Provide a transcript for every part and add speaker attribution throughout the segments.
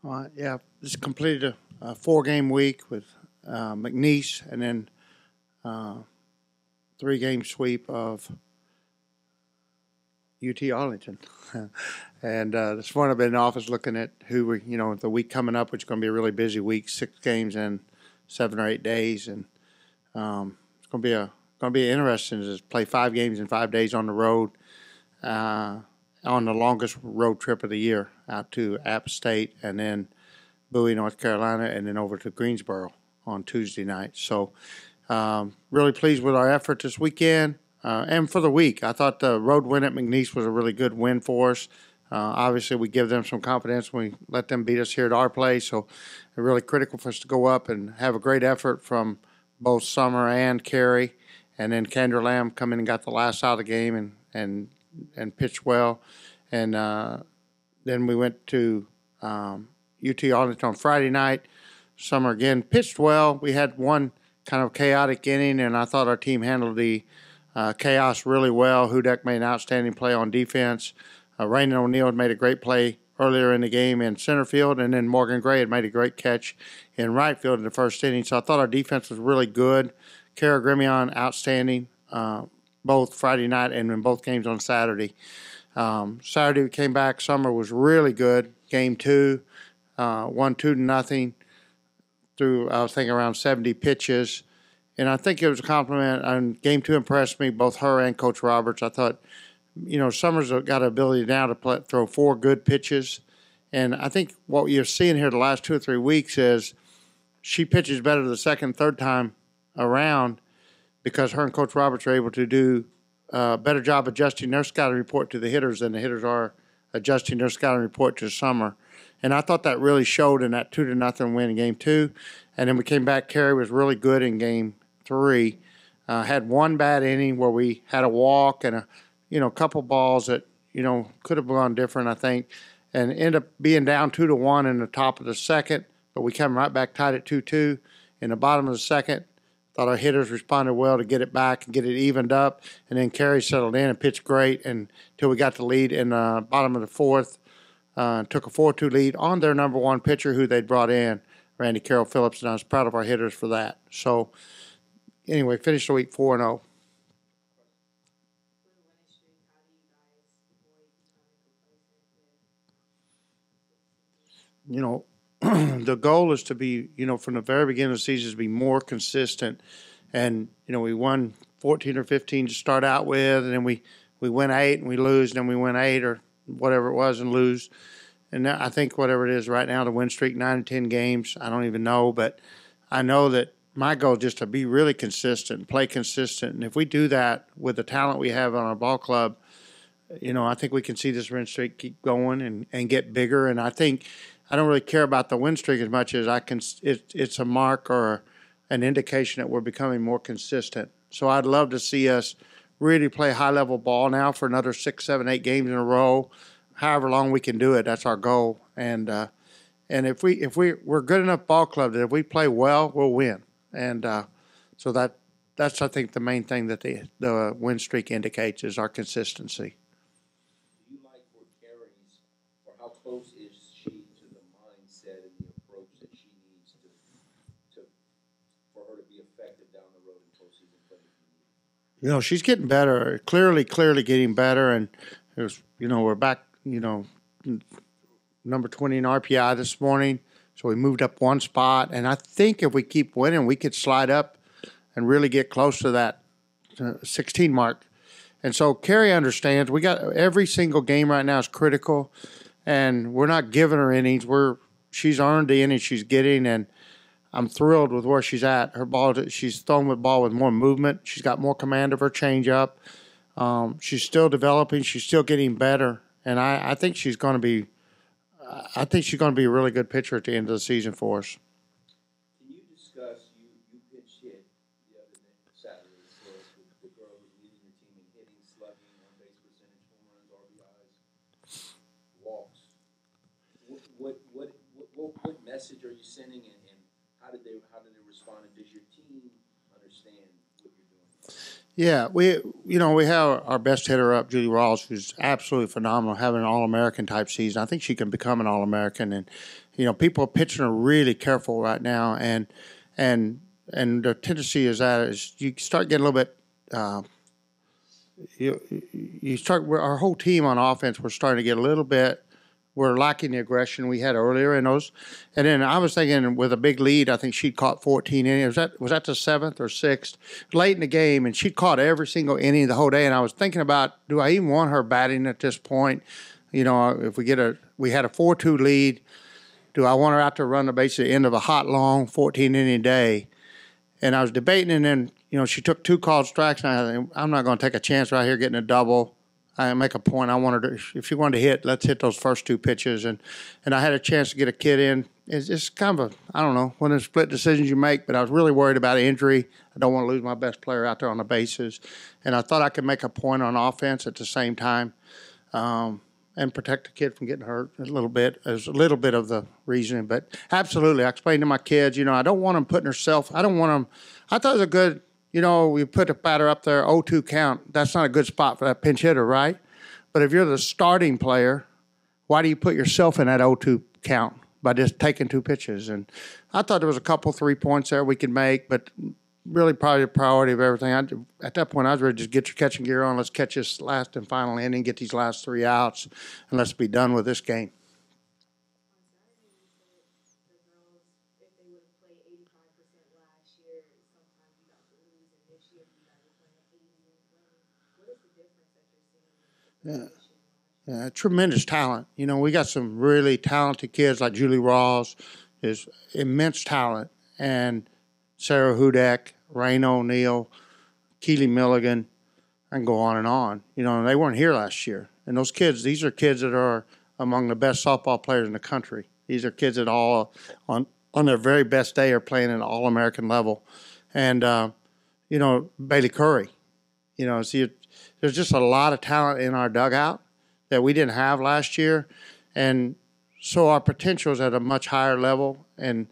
Speaker 1: Yeah, just completed a four-game week with McNeese, and then uh, three-game sweep of UT Arlington. And this morning I've been in the office looking at who we, the week coming up, which is going to be a really busy week, 6 games in 7 or 8 days, and it's going to be interesting to play 5 games in 5 days on the road. On the longest road trip of the year out to App State and then Bowie, North Carolina, and then over to Greensboro on Tuesday night. So really pleased with our effort this weekend and for the week. I thought the road win at McNeese was a really good win for us. Obviously, we give them some confidence when we let them beat us here at our place. So it's really critical for us to go up and have a great effort from both Summer and Carrie. And then Kendra Lamb come in and got the last out of the game and pitched well. And then we went to UT Arlington on Friday night. Summer again pitched well. We had one kind of chaotic inning, and I thought our team handled the chaos really well. Hudak made an outstanding play on defense. Raymond O'Neill had made a great play earlier in the game in center field, and then Morgan Gray had made a great catch in right field in the first inning. So I thought our defense was really good. Kara Grimion, outstanding, both Friday night and in both games on Saturday. Saturday we came back. Summer was really good. Game 2, won 2-0 through, I was thinking, around 70 pitches. And I think it was a compliment. And Game 2 impressed me, both her and Coach Roberts. I thought, Summer's got an ability now to throw 4 good pitches. And I think what you're seeing here the last 2 or 3 weeks is she pitches better the second, third time around because her and Coach Roberts are able to do a better job adjusting their scouting report to the hitters than the hitters are adjusting their scouting report to Summer. And I thought that really showed in that 2-0 win in Game 2. And then we came back. Carrie was really good in Game 3. Had one bad inning where we had a walk and a couple balls that, could have gone different, I think, and ended up being down 2-1 in the top of the second. But we came right back tied at 2-2 in the bottom of the second. Thought our hitters responded well to get it back and get it evened up. And then Carrie settled in and pitched great until we got the lead in the bottom of the fourth. Took a 4-2 lead on their number one pitcher who they'd brought in, Randy Carroll Phillips, and I was proud of our hitters for that. So, anyway, finished the week 4-0. The goal is to be, from the very beginning of the season, to be more consistent. And, we won 14 or 15 to start out with, and then we win 8 and we lose, and then we win 8 or whatever it was and lose. And I think whatever it is right now, the win streak, 9 or 10 games, I don't even know. But I know that my goal is just to be really consistent, play consistent. And if we do that with the talent we have on our ball club, I think we can see this win streak keep going and get bigger. And I think I don't really care about the win streak as much as it's a mark or an indication that we're becoming more consistent. So I'd love to see us really play high-level ball now for another 6, 7, 8 games in a row. However long we can do it, that's our goal. And if we're good enough ball club that if we play well, we'll win. And so that's I think the main thing that the win streak indicates is our consistency.
Speaker 2: Do you like where Carrie's, or how close is she to the mindset and the approach that she needs to for her to be effective down the road in postseason play?
Speaker 1: She's getting better. Clearly getting better. And it was, we're back. Number 20 in RPI this morning. So we moved up one spot. And I think if we keep winning, we could slide up and really get close to that 16 mark. And so Carrie understands. We got every single game right now is critical. And we're not giving her innings. She's earned the innings she's getting. And I'm thrilled with where she's at. Her ball, she's throwing the ball with more movement. She's got more command of her changeup. She's still developing. She's still getting better. And I think she's going to be a really good pitcher at the end of the season for us.
Speaker 2: Can you discuss you pitch hit the other Saturday for the girl who's leading your team in hitting, slugging, on base percentage, home runs, RBIs, walks? What message are you sending, and how did they respond? And does your team understand what you're doing?
Speaker 1: Yeah, we have our best hitter up, Julie Rawls, who's absolutely phenomenal, having an All-American type season. I think she can become an All-American, and people are pitching her really careful right now, and and the tendency is you start getting a little bit. You you start our whole team on offense. We're starting to get a little bit. We're lacking the aggression we had earlier in those. And then I was thinking with a big lead, I think she'd caught 14 innings. Was that the seventh or sixth? Late in the game, and she'd caught every single inning the whole day. And I was thinking about, do I even want her batting at this point? If we had a 4-2 lead, do I want her out to run the base at the end of a hot, long 14-inning day? And I was debating, and then, she took 2 called strikes, and I think, I'm not going to take a chance right here getting a double. I make a point. I wanted to, if she wanted to hit, let's hit those first 2 pitches. And I had a chance to get a kid in. It's kind of I don't know, one of the split decisions you make, but I was really worried about injury. I don't want to lose my best player out there on the bases. And I thought I could make a point on offense at the same time and protect the kid from getting hurt a little bit. There's a little bit of the reasoning. But absolutely, I explained to my kids, I don't want them putting herself, I don't want them, I thought it was a good, we put a batter up there, 0-2 count. That's not a good spot for that pinch hitter, right? But if you're the starting player, why do you put yourself in that 0-2 count by just taking 2 pitches? And I thought there was a couple, 3 points there we could make, but really probably the priority of everything. At that point, I was ready to just get your catching gear on. Let's catch this last and final inning, get these last 3 outs, and let's be done with this game. Yeah, tremendous talent. We got some really talented kids like Julie Rawls, is immense talent, and Sarah Hudak, Rain O'Neill, Keely Milligan, I can go on and on. They weren't here last year. And those kids, these are kids that are among the best softball players in the country. These are kids that all, on their very best day, are playing at an All-American level. And, Bailey Curry, there's just a lot of talent in our dugout that we didn't have last year. And so our potential is at a much higher level. And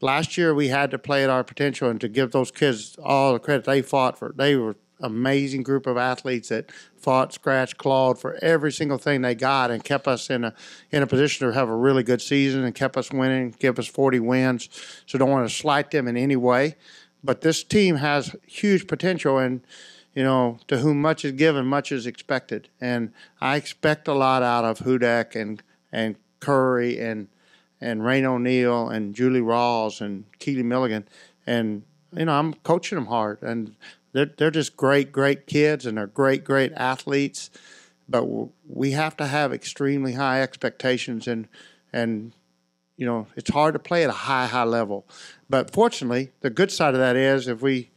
Speaker 1: last year we had to play at our potential, and to give those kids all the credit they fought for. They were an amazing group of athletes that fought, scratched, clawed for every single thing they got, and kept us in a position to have a really good season, and kept us winning, give us 40 wins. So don't want to slight them in any way. But this team has huge potential, and to whom much is given, much is expected. And I expect a lot out of Hudak and Curry and Rain O'Neill and Julie Rawls and Keely Milligan. And, I'm coaching them hard. And they're just great, great kids, and they're great, great athletes. But we have to have extremely high expectations. And it's hard to play at a high, high level. But fortunately, the good side of that is if we,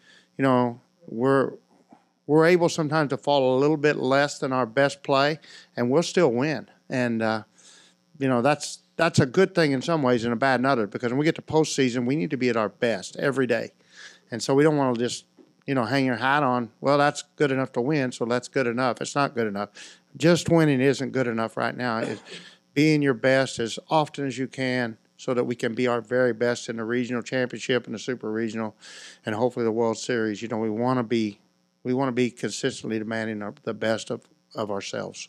Speaker 1: we're able sometimes to fall a little bit less than our best play, and we'll still win. And, that's a good thing in some ways and a bad in others, because when we get to postseason, we need to be at our best every day. And so we don't want to just, hang your hat on, well, that's good enough to win, so that's good enough. It's not good enough. Just winning isn't good enough right now. It's being your best as often as you can so that we can be our very best in the regional championship and the super regional and hopefully the World Series. We want to be consistently demanding the best of ourselves.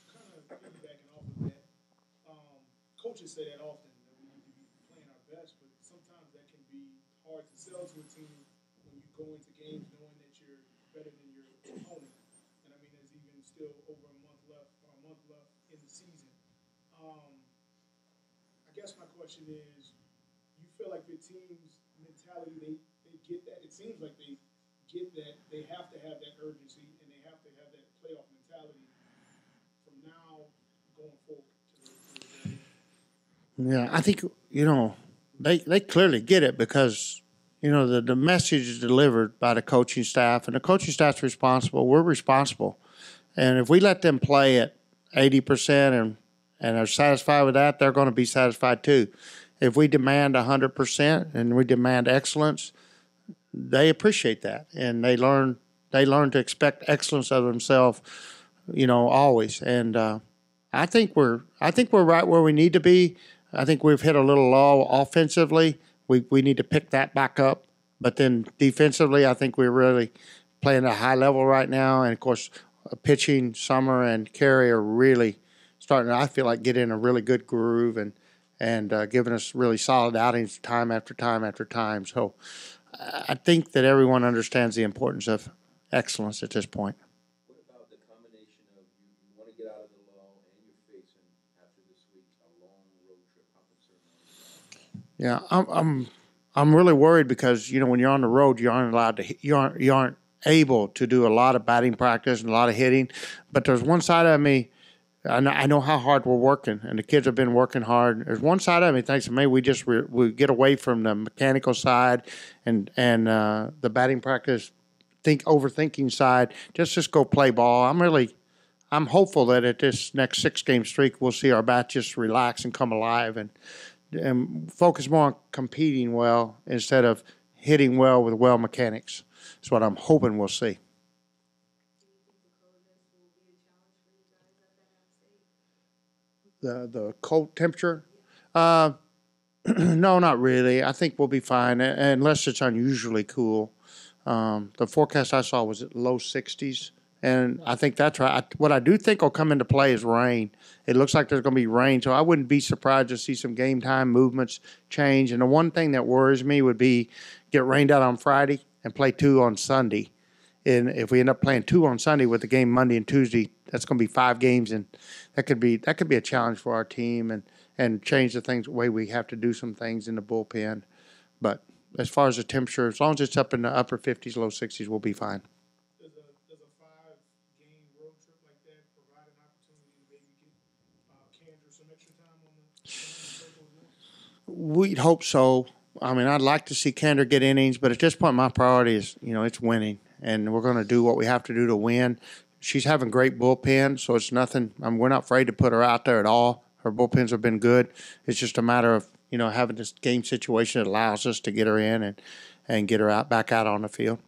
Speaker 3: Kind of piggybacking off of that, coaches say that often, that we need to be playing our best, but sometimes that can be hard to sell to a team when you go into games knowing that you're better than your opponent. And I mean, there's even still over a month left in the season. I guess my question is, you feel like your team's mentality, they get that? It seems like they get that they have to have that urgency and they have to have that playoff mentality from now going forward.
Speaker 1: Yeah, I think, they clearly get it, because, the message is delivered by the coaching staff, and the coaching staff's responsible. We're responsible. And if we let them play at 80% and are satisfied with that, they're going to be satisfied too. If we demand 100% and we demand excellence, they appreciate that, and they learn to expect excellence of themselves, always. And I think we're right where we need to be. I think we've hit a little low offensively. We need to pick that back up. But then defensively, I think we're really playing at a high level right now, and of course, pitching, Summer and Carrie are really starting to, I feel like, get in a really good groove and giving us really solid outings time after time after time. So I think that everyone understands the importance of excellence at this point.
Speaker 2: What about the combination of you want to get out of the lull and you're facing after this week a long road trip? How concerned are you about that?
Speaker 1: Yeah, I'm really worried because when you're on the road, you aren't allowed to you aren't able to do a lot of batting practice and a lot of hitting. But there's one side of me. I know how hard we're working, and the kids have been working hard. There's one side of me thinks maybe we get away from the mechanical side and the batting practice, overthinking side. Just go play ball. I'm hopeful that at this next 6-game streak we'll see our bats just relax and come alive and focus more on competing well instead of hitting well with well mechanics. That's what I'm hoping we'll see. The cold temperature? No, not really. I think we'll be fine unless it's unusually cool. The forecast I saw was at low 60s, and I think that's right. What I do think will come into play is rain. It looks like there's going to be rain, so I wouldn't be surprised to see some game time movements change. And the one thing that worries me would be get rained out on Friday and play 2 on Sunday. And if we end up playing 2 on Sunday with the game Monday and Tuesday, that's going to be 5 games, and that could be a challenge for our team and change the way we have to do some things in the bullpen. But as far as the temperature, as long as it's up in the upper 50s, low 60s, we'll be fine.
Speaker 3: Does a 5-game road trip like that provide an opportunity to maybe get Kendra some extra time on the circle again?
Speaker 1: We'd hope so. I mean, I'd like to see Kendra get innings, but at this point, my priority is, it's winning, and we're going to do what we have to do to win. She's having great bullpen, so it's nothing. We're not afraid to put her out there at all. Her bullpens have been good. It's just a matter of, having this game situation that allows us to get her in and get her back out on the field.